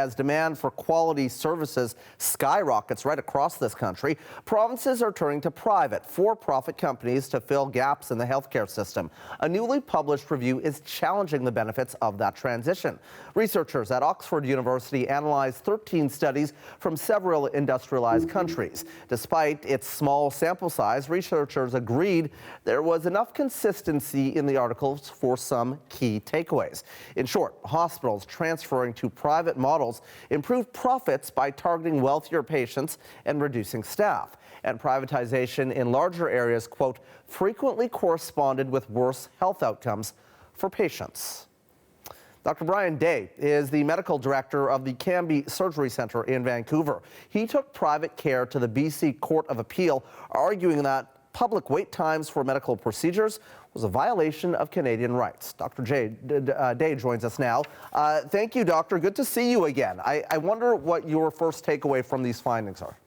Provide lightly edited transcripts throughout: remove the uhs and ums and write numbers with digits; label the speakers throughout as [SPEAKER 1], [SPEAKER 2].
[SPEAKER 1] as demand for quality services skyrockets right across this country, provinces are turning to private, for-profit companies to fill gaps in the healthcare system. A newly published review is challenging the benefits of that transition. Researchers at Oxford University analyzed 13 studies from several industrialized countries. Despite its small sample size, researchers agreed there was enough consistency in the articles for some key takeaways. In short, hospitals transferring to private models improve profits by targeting wealthier patients and reducing staff. And privatization in larger areas, quote, frequently corresponded with worse health outcomes for patients. Dr. Brian Day is the medical director of the Cambie Surgery Centre in Vancouver. He took private care to the BC Court of Appeal, arguing that public wait times for medical procedures was a violation of Canadian rights. Dr. Day joins us now. Thank you, Doctor. Good to see you again. I wonder what your first takeaway from these findings are.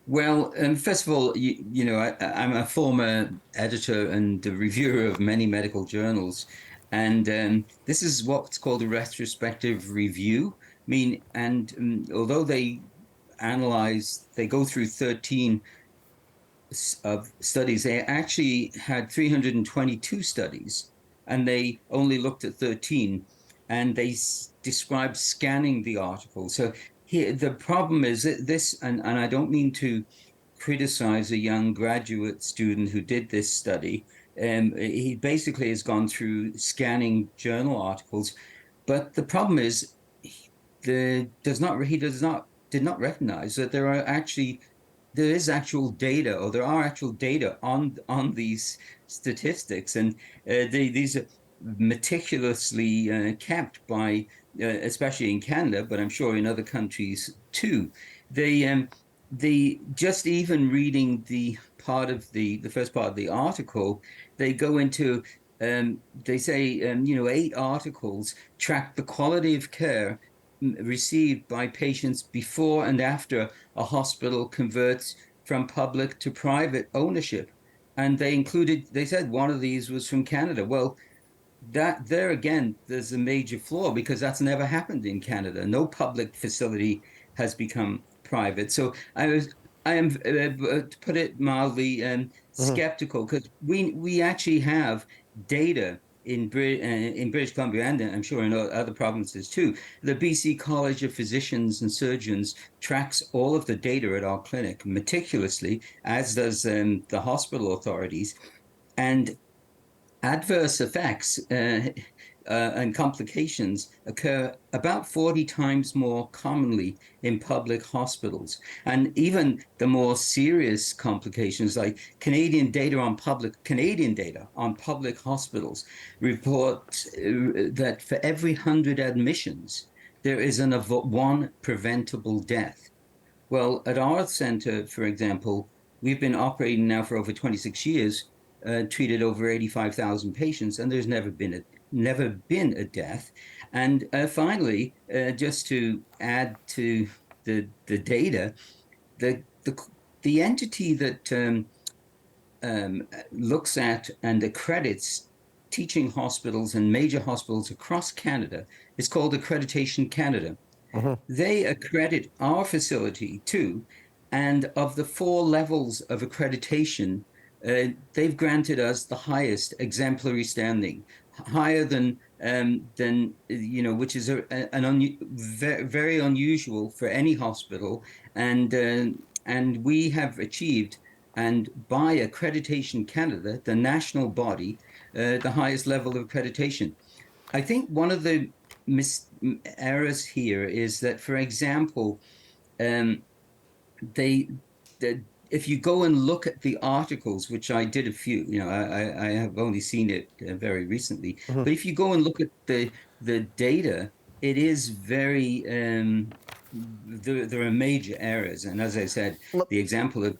[SPEAKER 2] Well, first of all, I'm a former editor and reviewer of many medical journals. And this is what's called a retrospective review. Although they go through 13 of studies, they actually had 322 studies, and they only looked at 13, and they described scanning the article. So here, the problem is that this, and I don't mean to criticize a young graduate student who did this study. He basically has gone through scanning journal articles, but the problem is he did not recognize that there are actually actual data on these statistics, and these are meticulously kept by especially in Canada, but I'm sure in other countries too. Just even reading the first part of the article, they go into, they say, 8 articles track the quality of care received by patients before and after a hospital converts from public to private ownership. And they said one of these was from Canada. Well, there again, there's a major flaw, because that's never happened in Canada. No public facility has become private. So I am, to put it mildly, skeptical, because we actually have data in British Columbia, and I'm sure in other provinces too. The BC College of Physicians and Surgeons tracks all of the data at our clinic meticulously, as does the hospital authorities, and adverse effects and complications occur about 40 times more commonly in public hospitals. And even the more serious complications, like Canadian data on public hospitals, report that for every 100 admissions, there is one preventable death. Well, at our center, for example, we've been operating now for over 26 years, treated over 85,000 patients, and there's never been a death. And finally, just to add to the data, the entity that looks at and accredits teaching hospitals and major hospitals across Canada is called Accreditation Canada. They accredit our facility too, and of the 4 levels of accreditation, they've granted us the highest, exemplary standing, higher than which is very unusual for any hospital, and we have achieved, and by Accreditation Canada, the national body, the highest level of accreditation. I think one of the errors here is that, for example, if you go and look at the articles, which I did a few, I have only seen it very recently, but if you go and look at the data, it is very, there are major errors. And as I said, the example of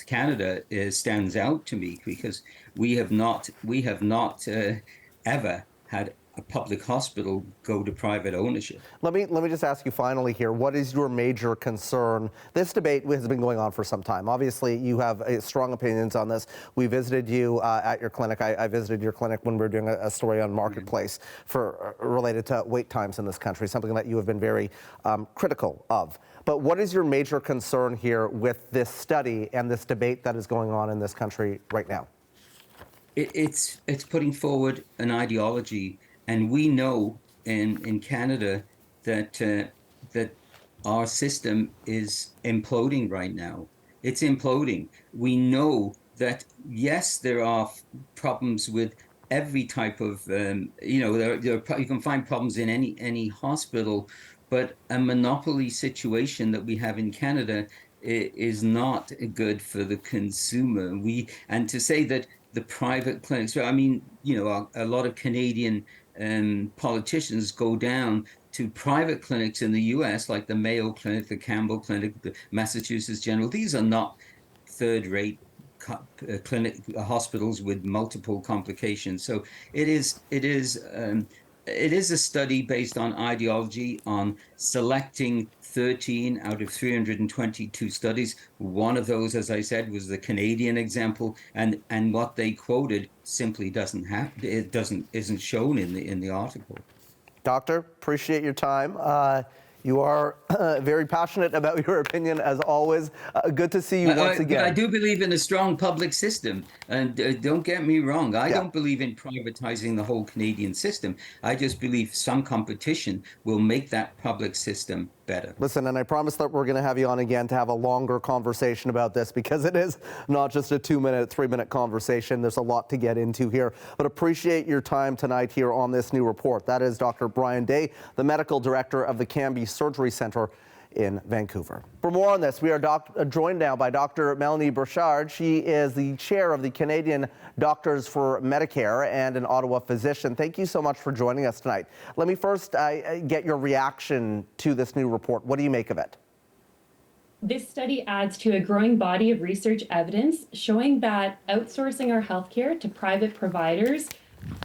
[SPEAKER 2] Canada stands out to me, because we have not ever had public hospital go to private ownership.
[SPEAKER 1] Let me just ask you finally here, what is your major concern? This debate has been going on for some time. Obviously, you have strong opinions on this. We visited you at your clinic. I visited your clinic when we were doing a story on Marketplace for related to wait times in this country, something that you have been very critical of. But what is your major concern here with this study and this debate that is going on in this country right now?
[SPEAKER 2] It's putting forward an ideology, and we know in Canada that that our system is imploding right now. It's imploding. We know that yes, there are problems with every type of you can find problems in any hospital, but a monopoly situation that we have in Canada is not good for the consumer. And to say that the private clinics, I mean, a lot of Canadian politicians go down to private clinics in the US, like the Mayo Clinic, the Campbell Clinic, the Massachusetts General. These are not third-rate hospitals with multiple complications. So it is a study based on ideology, on selecting 13 out of 322 studies. One of those, as I said, was the Canadian example, and what they quoted simply isn't shown in the article.
[SPEAKER 1] Doctor, appreciate your time. You are very passionate about your opinion, as always. Good to see you once again.
[SPEAKER 2] But I do believe in a strong public system. And don't get me wrong, I don't believe in privatizing the whole Canadian system. I just believe some competition will make that public system better.
[SPEAKER 1] Listen, and I promise that we're going to have you on again to have a longer conversation about this, because it is not just a 2-minute, 3-minute conversation. There's a lot to get into here. But appreciate your time tonight here on this new report. That is Dr. Brian Day, the medical director of the Cambie Surgery Centre in Vancouver. For more on this, we are joined now by Dr. Melanie Bechard. She is the chair of the Canadian Doctors for Medicare and an Ottawa physician. Thank you so much for joining us tonight. Let me first get your reaction to this new report. What do you make of it?
[SPEAKER 3] This study adds to a growing body of research evidence showing that outsourcing our healthcare to private providers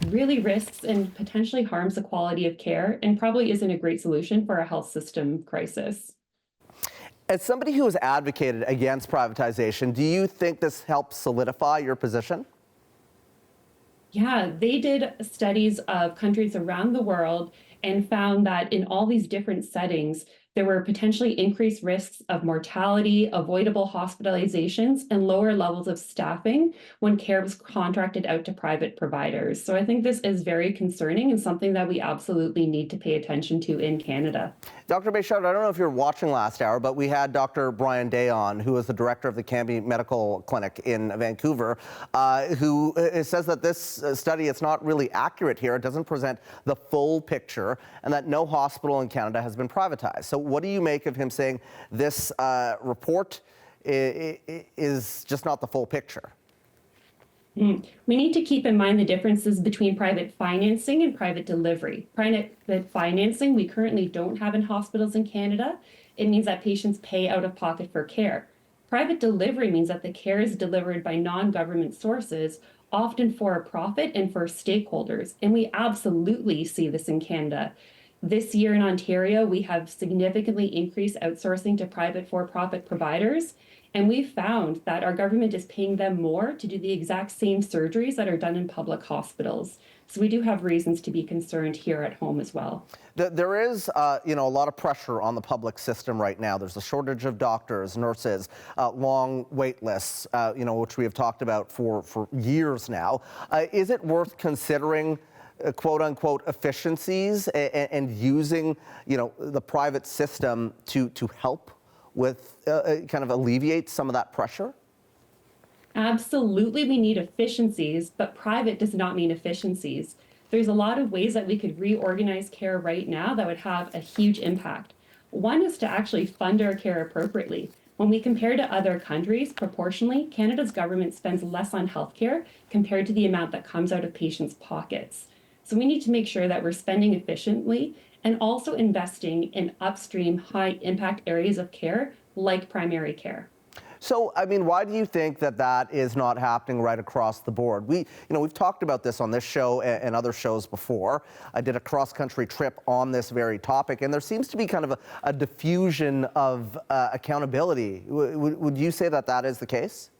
[SPEAKER 3] really risks and potentially harms the quality of care, and probably isn't a great solution for a health system crisis.
[SPEAKER 1] As somebody who has advocated against privatization, do you think this helps solidify your position?
[SPEAKER 3] Yeah, they did studies of countries around the world and found that in all these different settings, there were potentially increased risks of mortality, avoidable hospitalizations, and lower levels of staffing when care was contracted out to private providers. So I think this is very concerning and something that we absolutely need to pay attention to in Canada. Dr.
[SPEAKER 1] Bechard, I don't know if you're watching last hour, but we had Dr. Brian Day on, who is the director of the Cambie Medical Clinic in Vancouver, who says that this study is not really accurate here. It doesn't present the full picture, and that no hospital in Canada has been privatized. So what do you make of him saying this report is just not the full picture?
[SPEAKER 3] We need to keep in mind the differences between private financing and private delivery. Private financing, we currently don't have in hospitals in Canada. It means that patients pay out of pocket for care. Private delivery means that the care is delivered by non-government sources, often for a profit and for stakeholders. And we absolutely see this in Canada. This year in Ontario, we have significantly increased outsourcing to private for-profit providers. And we've found that our government is paying them more to do the exact same surgeries that are done in public hospitals. So we do have reasons to be concerned here at home as well.
[SPEAKER 1] There is, a lot of pressure on the public system right now. There's a shortage of doctors, nurses, long wait lists, which we have talked about for years now. Is it worth considering quote unquote efficiencies and using, the private system to help with kind of alleviate some of that pressure?
[SPEAKER 3] Absolutely, we need efficiencies, but private does not mean efficiencies. There's a lot of ways that we could reorganize care right now that would have a huge impact. One is to actually fund our care appropriately. When we compare to other countries, proportionally, Canada's government spends less on healthcare compared to the amount that comes out of patients' pockets. So we need to make sure that we're spending efficiently and also investing in upstream high impact areas of care like primary care.
[SPEAKER 1] So, I mean, why do you think that that is not happening right across the board? We've talked about this on this show and other shows before. I did a cross-country trip on this very topic, and there seems to be kind of a diffusion of accountability. Would you say that that is the case?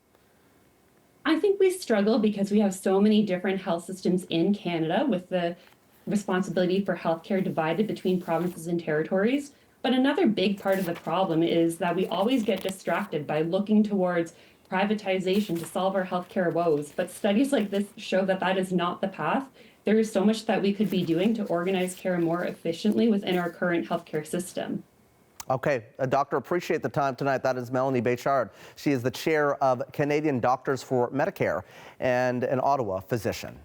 [SPEAKER 3] I think we struggle because we have so many different health systems in Canada, with the responsibility for healthcare divided between provinces and territories. But another big part of the problem is that we always get distracted by looking towards privatization to solve our healthcare woes. But studies like this show that that is not the path. There is so much that we could be doing to organize care more efficiently within our current healthcare system.
[SPEAKER 1] Okay, Doctor, appreciate the time tonight. That is Melanie Bechard. She is the chair of Canadian Doctors for Medicare and an Ottawa physician.